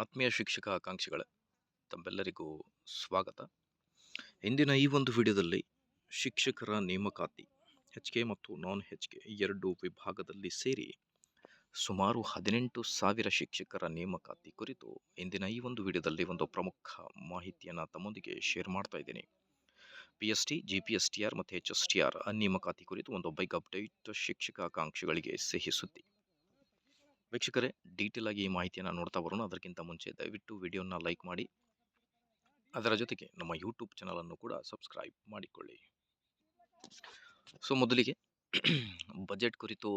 ಆತ್ಮೀಯ ಶಿಕ್ಷಕ ಆಕಾಂಕ್ಷಿಗಳೇ, ತಮ್ಮೆಲ್ಲರಿಗೂ ಸ್ವಾಗತ. ಇಂದಿನ ಈ ಒಂದು ವಿಡಿಯೋದಲ್ಲಿ ಶಿಕ್ಷಕರ ನೇಮಕಾತಿ HK ಮತ್ತು ನಾನ್ HK ಎರಡು ವಿಭಾಗದಲ್ಲಿ ಸೇರಿ ಸುಮಾರು 18,000 ಶಿಕ್ಷಕರ ನೇಮಕಾತಿ ಕುರಿತು ಇಂದಿನ ಈ ಒಂದು ವಿಡಿಯೋದಲ್ಲಿ ಒಂದು ಪ್ರಮುಖ ಮಾಹಿತಿಯನ್ನು ತಮ್ಮೊಂದಿಗೆ ಶೇರ್ ಮಾಡ್ತಾ ಇದ್ದೀನಿ. PST, GPSTR ಮತ್ತು HSTR ನೇಮಕಾತಿ ಕುರಿತು ಒಂದು ಬೈಕ್ ಅಪ್ಡೇಟ್ ಶಿಕ್ಷಕ ಆಕಾಂಕ್ಷಿಗಳಿಗೆ ಸಿಹಿ ಸುದ್ದಿ. ವೀಕ್ಷಕರೇ, ಡೀಟೇಲ್ ಆಗಿ ಈ ಮಾಹಿತಿಯನ್ನು ನೋಡ್ತಾ ಬರೋಣ. ಅದಕ್ಕಿಂತ ಮುಂಚೆ ದಯವಿಟ್ಟು ವಿಡಿಯೋನ ಲೈಕ್ ಮಾಡಿ, ಅದರ ಜೊತೆಗೆ ನಮ್ಮ ಯೂಟ್ಯೂಬ್ ಚಾನಲನ್ನು ಕೂಡ ಸಬ್ಸ್ಕ್ರೈಬ್ ಮಾಡಿಕೊಳ್ಳಿ. ಸೊ ಮೊದಲಿಗೆ ಬಜೆಟ್ ಕುರಿತು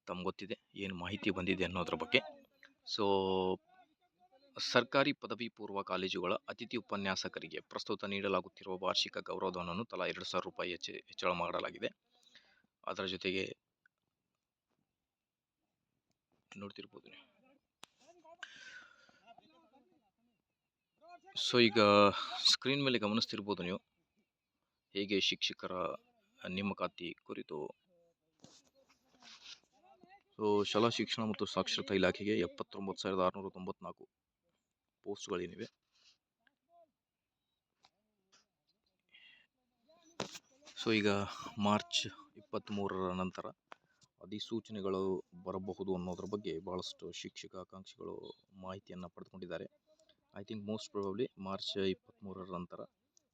ತಮ್ಗೆ ಗೊತ್ತಿದೆ ಏನು ಮಾಹಿತಿ ಬಂದಿದೆ ಅನ್ನೋದ್ರ ಬಗ್ಗೆ. ಸೊ ಸರ್ಕಾರಿ ಪದವಿ ಪೂರ್ವ ಕಾಲೇಜುಗಳ ಅತಿಥಿ ಉಪನ್ಯಾಸಕರಿಗೆ ಪ್ರಸ್ತುತ ನೀಡಲಾಗುತ್ತಿರುವ ವಾರ್ಷಿಕ ಗೌರವಧನವನ್ನು ತಲಾ 2,000 ರೂಪಾಯಿ ಹೆಚ್ಚಳ ಮಾಡಲಾಗಿದೆ. ಅದರ ಜೊತೆಗೆ ನೋಡ್ತಿರ್ಬೋದು. ಸೊ ಈಗ ಸ್ಕ್ರೀನ್ ಮೇಲೆ ಗಮನಿಸ್ತಿರ್ಬೋದು ನೀವು ಹೇಗೆ ಶಿಕ್ಷಕರ ನೇಮಕಾತಿ ಕುರಿತು. ಸೊ ಶಾಲಾ ಶಿಕ್ಷಣ ಮತ್ತು ಸಾಕ್ಷರತಾ ಇಲಾಖೆಗೆ 79,694 ಪೋಸ್ಟ್ಗಳೇನಿವೆ. ಸೊ ಈಗ ಮಾರ್ಚ್ 23ರ ನಂತರ ಅಧಿಸೂಚನೆಗಳು ಬರಬಹುದು ಅನ್ನೋದ್ರ ಬಗ್ಗೆ ಭಾಳಷ್ಟು ಶಿಕ್ಷಕ ಆಕಾಂಕ್ಷಿಗಳು ಮಾಹಿತಿಯನ್ನು ಪಡೆದುಕೊಂಡಿದ್ದಾರೆ. I think most probably March 23ರ ನಂತರ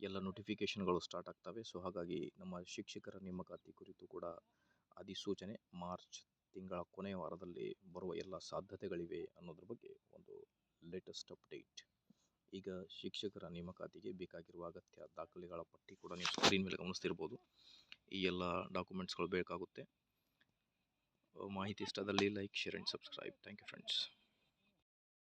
ಎಲ್ಲ ನೋಟಿಫಿಕೇಷನ್ಗಳು ಸ್ಟಾರ್ಟ್ ಆಗ್ತವೆ. ಸೊ ಹಾಗಾಗಿ ನಮ್ಮ ಶಿಕ್ಷಕರ ನೇಮಕಾತಿ ಕುರಿತು ಕೂಡ ಅಧಿಸೂಚನೆ ಮಾರ್ಚ್ ತಿಂಗಳ ಕೊನೆಯ ವಾರದಲ್ಲಿ ಬರುವ ಎಲ್ಲ ಸಾಧ್ಯತೆಗಳಿವೆ ಅನ್ನೋದ್ರ ಬಗ್ಗೆ ಒಂದು ಲೇಟೆಸ್ಟ್ ಅಪ್ಡೇಟ್. ಈಗ ಶಿಕ್ಷಕರ ನೇಮಕಾತಿಗೆ ಬೇಕಾಗಿರುವ ಅಗತ್ಯ ದಾಖಲೆಗಳ ಪಟ್ಟಿ ಕೂಡ ನೀವು ಸ್ಕ್ರೀನ್ ಮೇಲೆ ಗಮನಿಸ್ತಿರ್ಬೋದು. ಈ ಎಲ್ಲ ಡಾಕ್ಯುಮೆಂಟ್ಸ್ಗಳು ಬೇಕಾಗುತ್ತೆ. ಮಾಹಿತಿ ಇಷ್ಟದಲ್ಲಿ like, share and subscribe. Thank you friends.